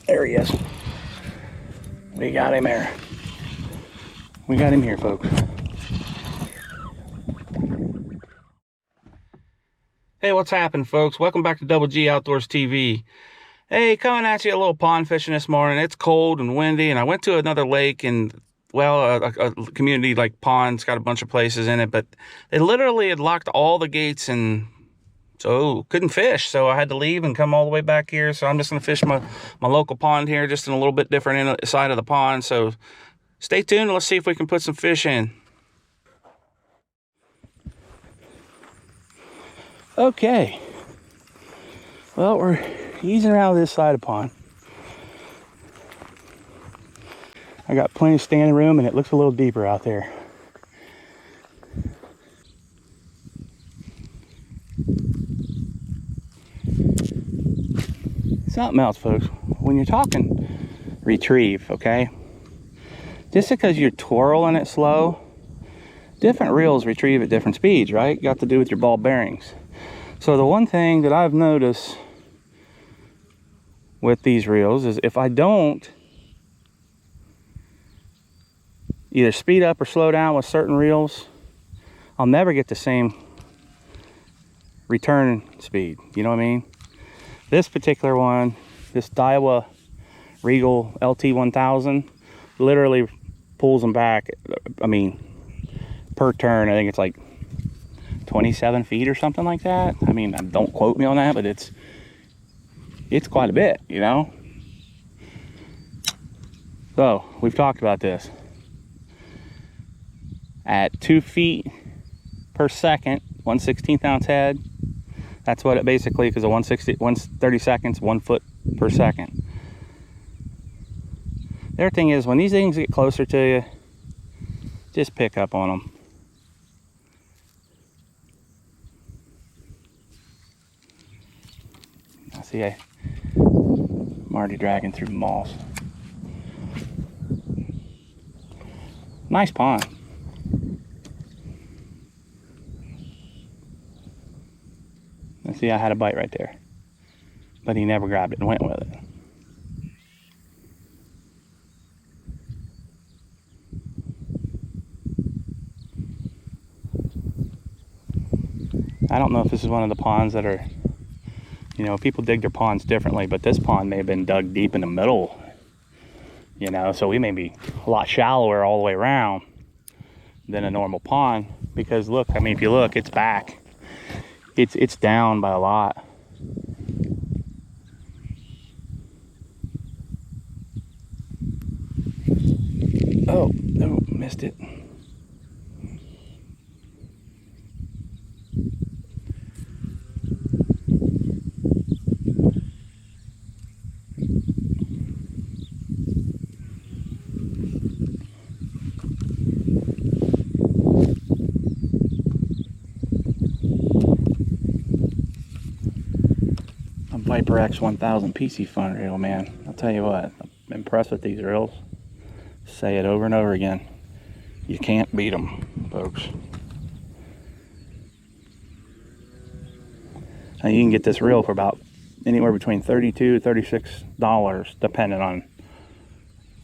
There he is. We got him here. We got him here, folks. Hey, what's happening, folks? Welcome back to Double G Outdoors TV. Hey, coming at you a little pond fishing this morning. It's cold and windy, and I went to another lake, and well, a community like ponds, got a bunch of places in it, but they literally had locked all the gates, and so couldn't fish. So I had to leave and come all the way back here. So I'm just gonna fish my local pond here, just in a little bit different side of the pond. So stay tuned and let's see if we can put some fish in. Okay. Well, we're easing around this side of the pond. I got plenty of standing room and it looks a little deeper out there. Something else, folks. When you're talking retrieve, okay? Just because you're twirling it slow, different reels retrieve at different speeds, right? Got to do with your ball bearings. So the one thing that I've noticed with these reels is if I don't either speed up or slow down with certain reels, I'll never get the same return speed. You know what I mean? This particular one, this Daiwa Regal LT1000, literally pulls them back. I mean, per turn, I think it's like 27 feet or something like that. I mean, don't quote me on that, but it's quite a bit, you know? So, we've talked about this. At 2 feet per second, 1/16 ounce head, that's what it basically, because of 130 seconds, 1 foot per second. The other thing is, when these things get closer to you, just pick up on them. I see I'm already dragging through moss. Nice pond. And see, I had a bite right there, but he never grabbed it and went with it. I don't know if this is one of the ponds that are, you know, people dig their ponds differently, but this pond may have been dug deep in the middle, you know, so we may be a lot shallower all the way around than a normal pond, because look, I mean, if you look, it's back. It's down by a lot. Oh, no, missed it. Viper X1000 PC Fun reel, man. I'll tell you what, I'm impressed with these reels. Say it over and over again. You can't beat them, folks. Now you can get this reel for about anywhere between $32 to $36, depending on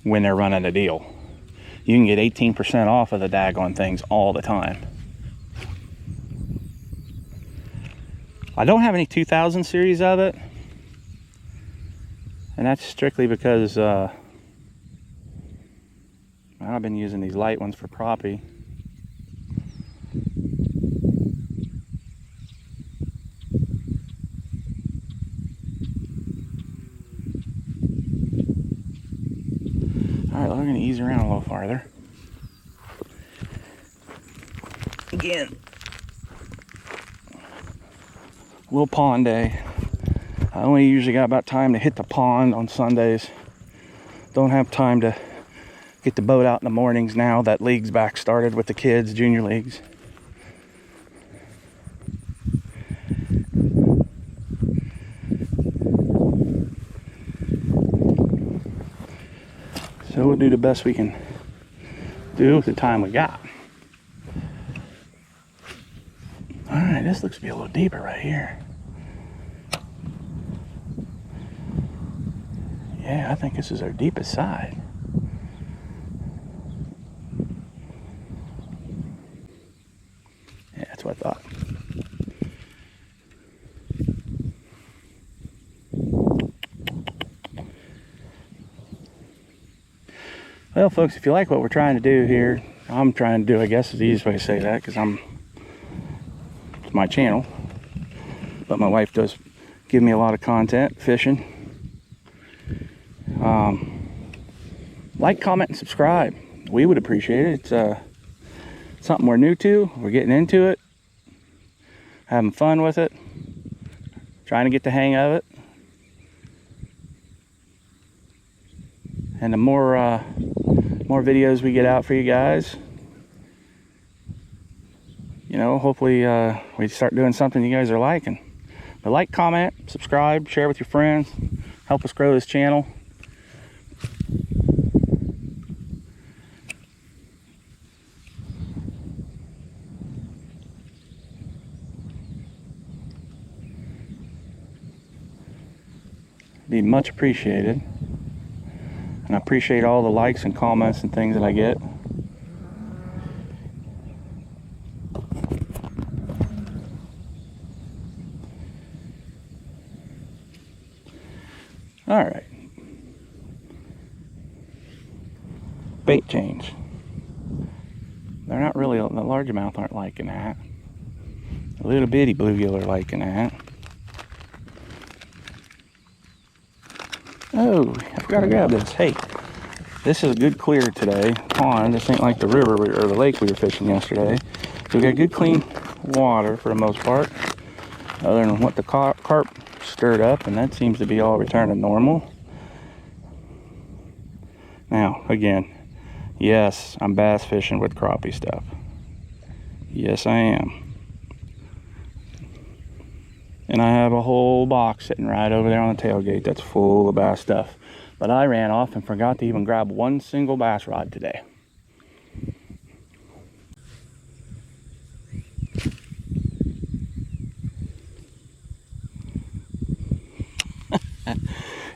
when they're running a deal. You can get 18% off of the daggone things all the time. I don't have any 2000 series of it, and that's strictly because I've been using these light ones for crappie. All right, well, we're going to ease around a little farther. Again, little pond day. I only usually got about time to hit the pond on Sundays. Don't have time to get the boat out in the mornings now that league's back started with the kids, junior leagues. So we'll do the best we can do with the time we got. All right, this looks to be a little deeper right here. Yeah, I think this is our deepest side. Yeah, that's what I thought. Well, folks, if you like what we're trying to do here, I'm trying to do, I guess is the easiest way to say that, because it's my channel. But my wife does give me a lot of content, fishing. Like, comment, and subscribe. We would appreciate it. It's something we're new to. We're getting into it. Having fun with it. Trying to get the hang of it. And the more videos we get out for you guys, you know, hopefully we start doing something you guys are liking. But like, comment, subscribe, share with your friends. Help us grow this channel. Be much appreciated. And I appreciate all the likes and comments and things that I get. All right. Bait change. They're not really, the largemouth aren't liking that. The little bitty bluegill are liking that. Oh, I forgot to grab this. Hey, this is a good clear today. Pond. This ain't like the river or the lake we were fishing yesterday. So we got good clean water for the most part. Other than what the carp stirred up, and that seems to be all returning normal. Now, again, yes, I'm bass fishing with crappie stuff. Yes, I am. And I have a whole box sitting right over there on the tailgate that's full of bass stuff. But I ran off and forgot to even grab one single bass rod today.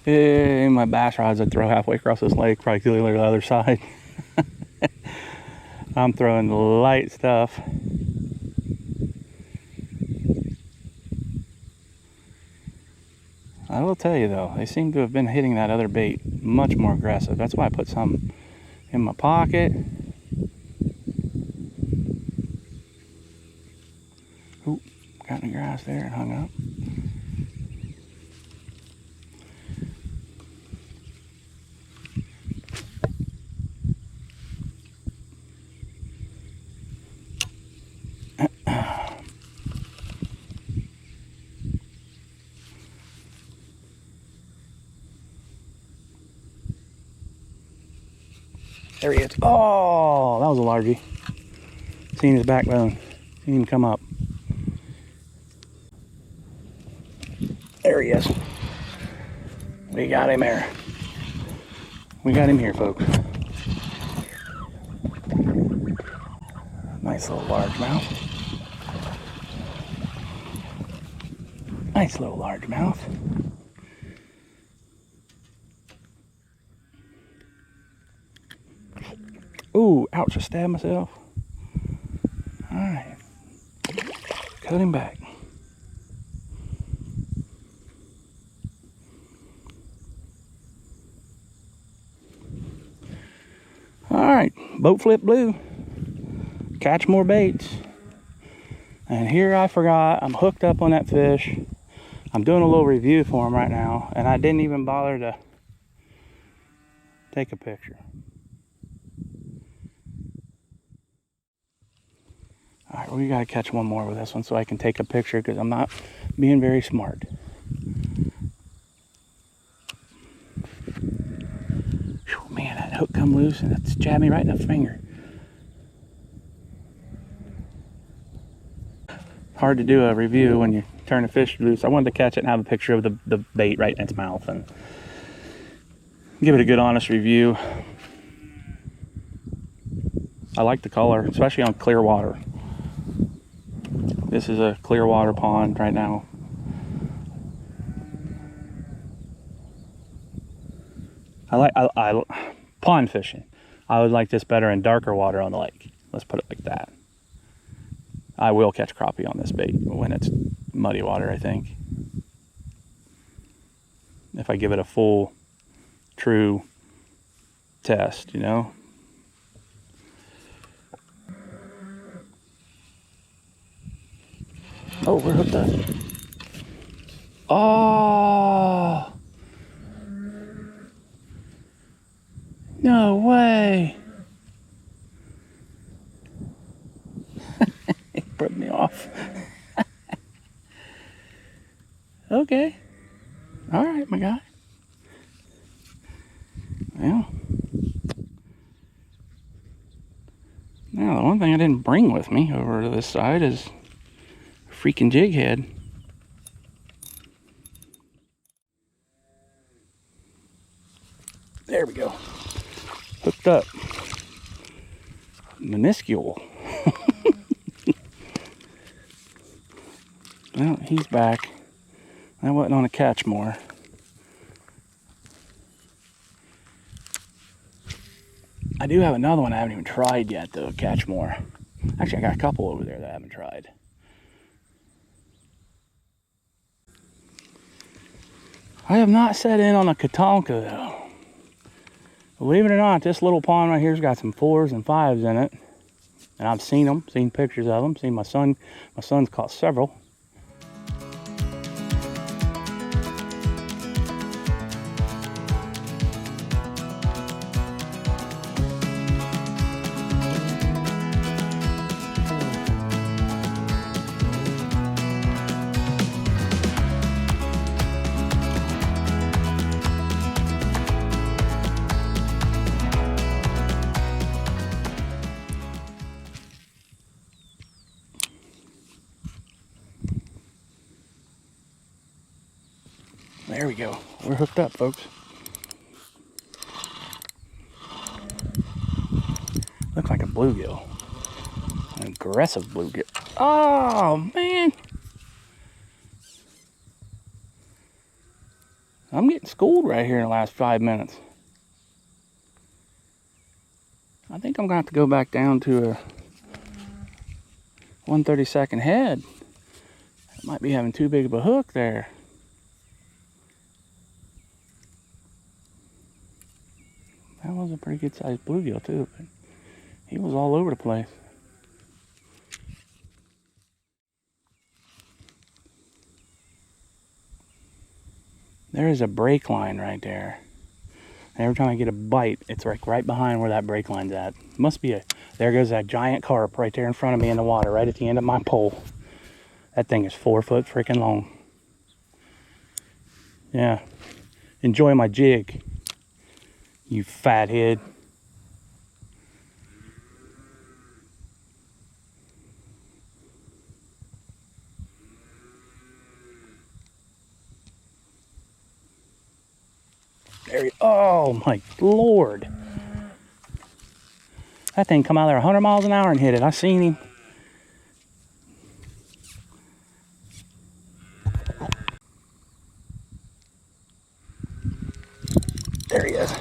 Hey, my bass rods I throw halfway across this lake, probably to the other side. I'm throwing the light stuff. I will tell you though, they seem to have been hitting that other bait much more aggressive. That's why I put some in my pocket. Oop, got in the grass there and hung up. There he is. Oh, that was a largie. Seen his backbone. Seen him come up. There he is. We got him there. We got him here, folks. Nice little largemouth. Nice little largemouth. Ooh, ouch, I stabbed myself. Alright. Cut him back. Alright, boat flip blue. Catch more baits. And here I forgot, I'm hooked up on that fish. I'm doing a little review for him right now, and I didn't even bother to take a picture. All right, we gotta catch one more with this one so I can take a picture because I'm not being very smart. Whew, man, that hook come loose and it's jabbed me right in the finger. Hard to do a review when you turn a fish loose. I wanted to catch it and have a picture of the bait right in its mouth and give it a good honest review. I like the color, especially on clear water. This is a clear water pond right now. I pond fishing. I would like this better in darker water on the lake. Let's put it like that. I will catch crappie on this bait when it's muddy water, I think. If I give it a full, true test, you know. Oh, we're hooked up. Oh! No way! It broke me off. Okay. All right, my guy. Well. Now, the one thing I didn't bring with me over to this side is a freaking jig head. There we go. Hooked up. Minuscule. Well, he's back. I wasn't on a catch more. I do have another one I haven't even tried yet, though, catch more. Actually, I got a couple over there that I haven't tried. I have not set in on a Katonka, though. Believe it or not, this little pond right here's got some 4s and 5s in it. And I've seen them, seen pictures of them, seen my son's caught several. There we go. We're hooked up, folks. Looks like a bluegill. An aggressive bluegill. Oh, man. I'm getting schooled right here in the last 5 minutes. I think I'm going to have to go back down to a 1/32 head. I might be having too big of a hook there. That was a pretty good sized bluegill too, but he was all over the place. There is a brake line right there. And every time I get a bite, it's like right behind where that brake line's at. Must be there goes that giant carp right there in front of me in the water, right at the end of my pole. That thing is 4 foot freaking long. Yeah. Enjoy my jig, you fathead. There he, oh my Lord. That thing come out there 100 miles an hour and hit it. I seen him. There he is.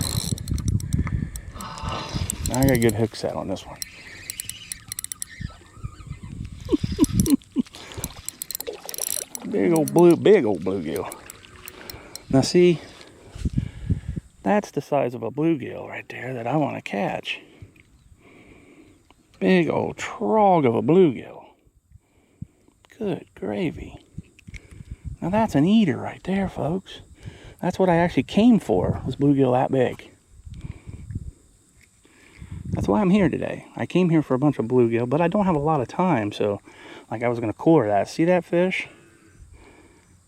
I got a good hook set on this one. big old bluegill. Now see, that's the size of a bluegill right there that I want to catch. Big old trog of a bluegill. Good gravy. Now that's an eater right there, folks. That's what I actually came for, was bluegill that big. That's why I'm here today. I came here for a bunch of bluegill, but I don't have a lot of time, so like I was gonna core that. See that fish?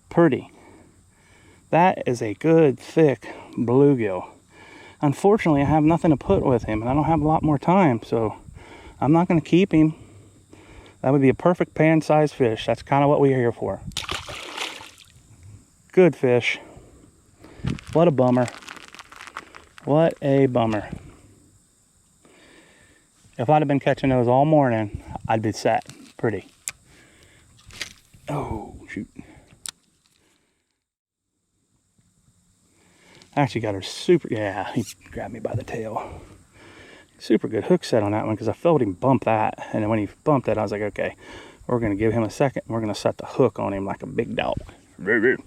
Pretty. That is a good, thick bluegill. Unfortunately, I have nothing to put with him, and I don't have a lot more time, so I'm not gonna keep him. That would be a perfect pan-sized fish. That's kind of what we're here for. Good fish. What a bummer. What a bummer. If I'd have been catching those all morning, I'd be set pretty. Oh, shoot. I actually got her super, yeah, he grabbed me by the tail. Super good hook set on that one because I felt him bump that. And then when he bumped that, I was like, okay, we're going to give him a second. We're going to set the hook on him like a big dog. There's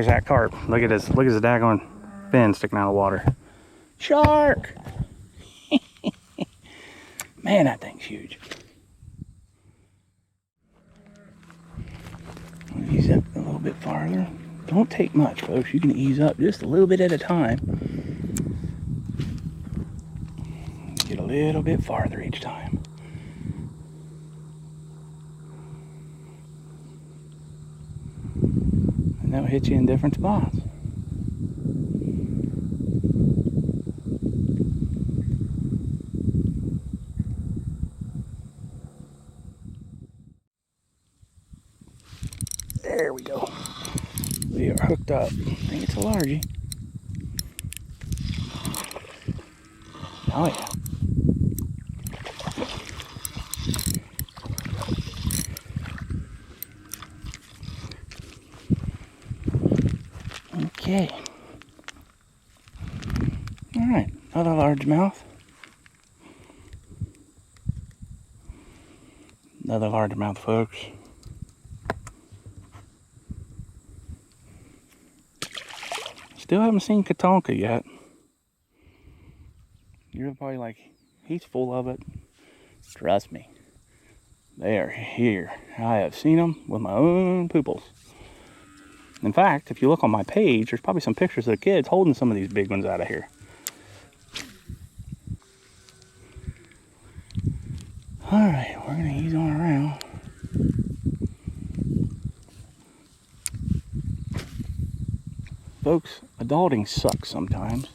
that carp. Look at his daggone fin sticking out of the water. Shark! Man, that thing's huge. Ease up a little bit farther. Don't take much, folks. You can ease up just a little bit at a time. Get a little bit farther each time. And that'll hit you in different spots. There we go. We are hooked up. I think it's a largie. Oh yeah. Okay. All right, another largemouth. Another largemouth, folks. Still haven't seen Katonka yet. You're probably like, he's full of it. Trust me. They are here. I have seen them with my own pupils. In fact, if you look on my page, there's probably some pictures of the kids holding some of these big ones out of here. Alright, we're going to ease on around. Folks, adulting sucks sometimes.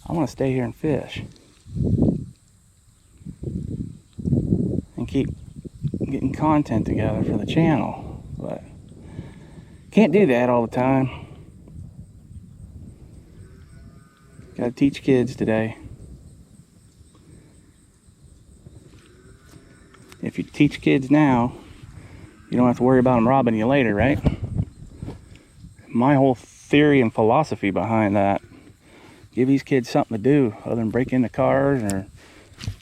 I want to stay here and fish. And keep getting content together for the channel. But can't do that all the time. Gotta teach kids today. If you teach kids now, you don't have to worry about them robbing you later, right? My whole theory and philosophy behind that, give these kids something to do other than break into cars or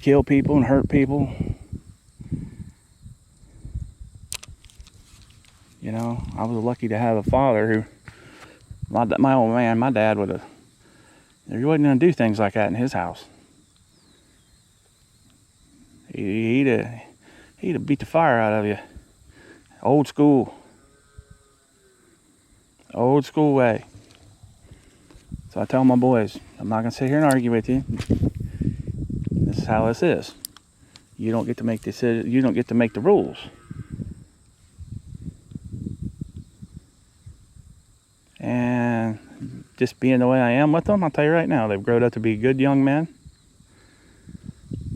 kill people and hurt people. You know, I was lucky to have a father who, my old man, my dad would have, he wasn't going to do things like that in his house. He'd have beat the fire out of you. Old school way. So I tell my boys, I'm not going to sit here and argue with you. This is how this is. You don't get to make decisions. You don't get to make the rules. And just being the way I am with them, I'll tell you right now, they've grown up to be good young men.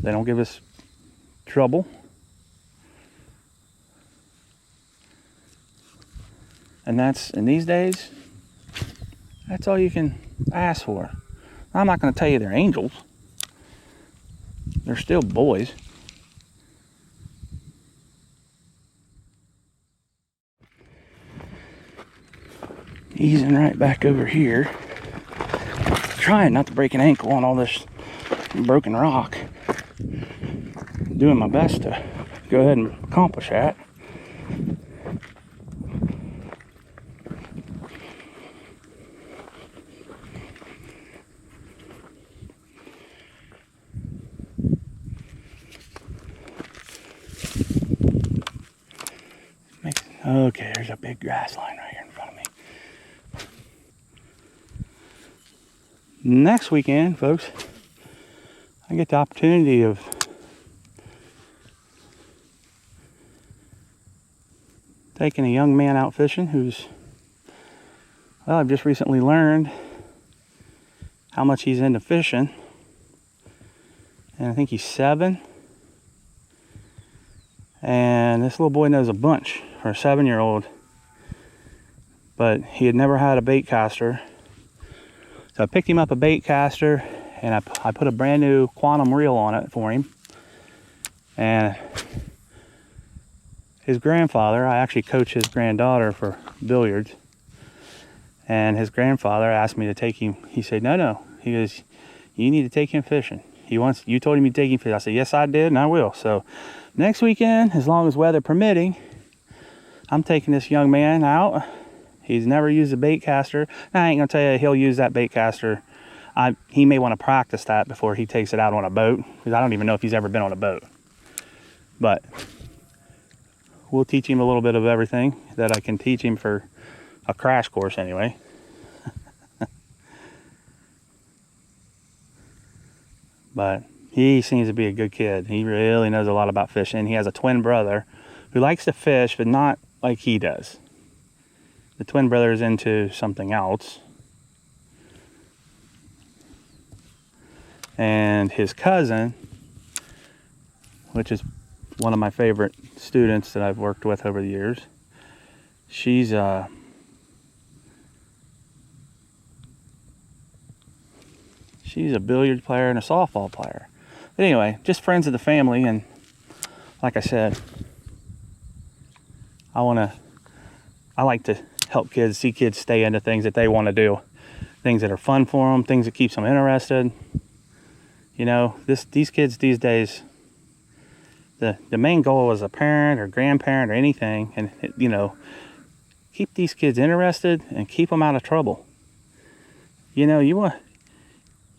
They don't give us trouble. And in these days, that's all you can ask for. I'm not going to tell you they're angels. They're still boys. Easing right back over here. Trying not to break an ankle on all this broken rock. Doing my best to go ahead and accomplish that. Okay, there's a big grass line right here in front of me. Next weekend, folks, I get the opportunity of taking a young man out fishing who's, well, I've just recently learned how much he's into fishing. And I think he's 7. And this little boy knows a bunch for a 7-year-old. But he had never had a bait caster. So I picked him up a bait caster and I put a brand new Quantum reel on it for him. And his grandfather, I actually coach his granddaughter for billiards. And his grandfather asked me to take him. He said, no. He goes, you need to take him fishing. You told him to take him fishing. I said, yes, I did, and I will. So next weekend, as long as weather permitting, I'm taking this young man out. He's never used a bait caster. Now, I ain't gonna tell you he'll use that bait caster. He may want to practice that before he takes it out on a boat, because I don't even know if he's ever been on a boat. But we'll teach him a little bit of everything that I can teach him for a crash course anyway. But he seems to be a good kid. He really knows a lot about fishing. He has a twin brother who likes to fish, but not like he does. The twin brother is into something else. And his cousin, which is one of my favorite students that I've worked with over the years, she's a billiard player and a softball player. But anyway, just friends of the family, and like I said, I like to help kids, see kids stay into things that they want to do, things that are fun for them, things that keeps them interested. You know, these kids these days, the main goal as a parent or grandparent or anything, and you know, keep these kids interested and keep them out of trouble. You know, you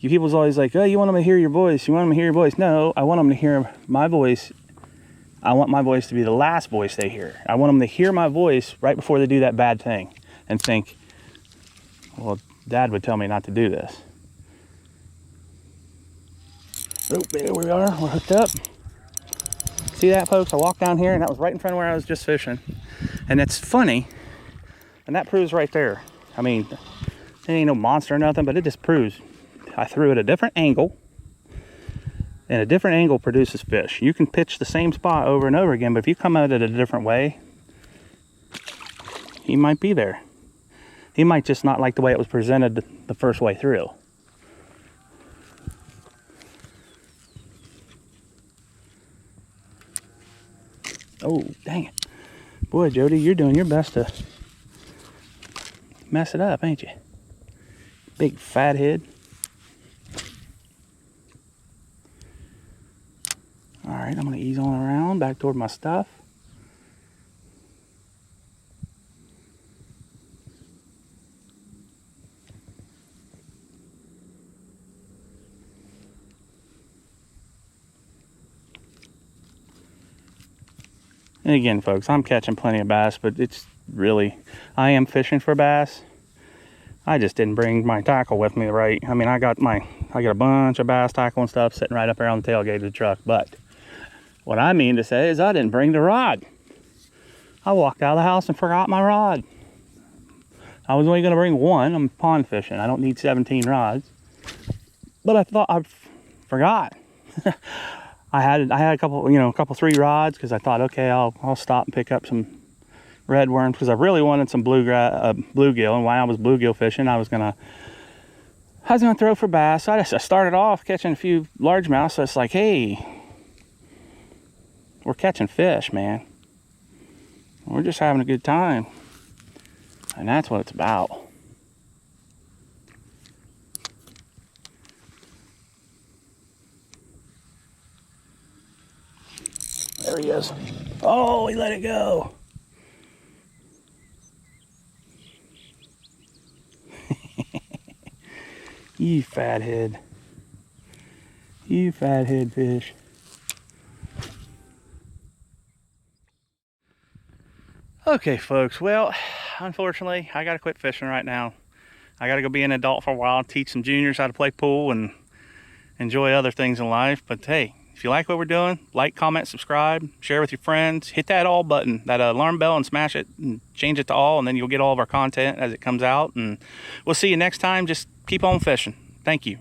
people's always like, oh, you want them to hear your voice. You want them to hear your voice. No, I want them to hear my voice. I want my voice to be the last voice they hear. I want them to hear my voice right before they do that bad thing and think, well, Dad would tell me not to do this. Oh, there we are. We're hooked up. See that, folks? I walked down here, and that was right in front of where I was just fishing. And it's funny, and that proves right there. I mean, it ain't no monster or nothing, but it just proves I threw at a different angle, and a different angle produces fish. You can pitch the same spot over and over again, but if you come at it a different way, he might be there. He might just not like the way it was presented the first way through. Oh, dang it. Boy, Jody, you're doing your best to mess it up, ain't you? Big fat head. All right, I'm going to ease on around back toward my stuff. And again, folks, I'm catching plenty of bass, but it's really, I am fishing for bass. I just didn't bring my tackle with me, right? I mean, I got a bunch of bass tackle and stuff sitting right up there on the tailgate of the truck, but what I mean to say is I didn't bring the rod. I walked out of the house and forgot my rod. I was only going to bring one. I'm pond fishing. I don't need 17 rods. But I thought I forgot. I had a couple 3 rods, because I thought, okay, I'll stop and pick up some red worms, because I really wanted some bluegill. And while I was bluegill fishing, I was gonna throw for bass. So I started off catching a few largemouth. So it's like, hey, we're catching fish, man. We're just having a good time, and that's what it's about. There he is. Oh, he let it go. You fathead. You fathead fish. Okay, folks. Well, unfortunately, I gotta quit fishing right now. I gotta go be an adult for a while, teach some juniors how to play pool and enjoy other things in life. But hey, if you like what we're doing, like, comment, subscribe, share with your friends, hit that all button, that alarm bell, and smash it and change it to all, and then you'll get all of our content as it comes out. And we'll see you next time. Just keep on fishing. Thank you.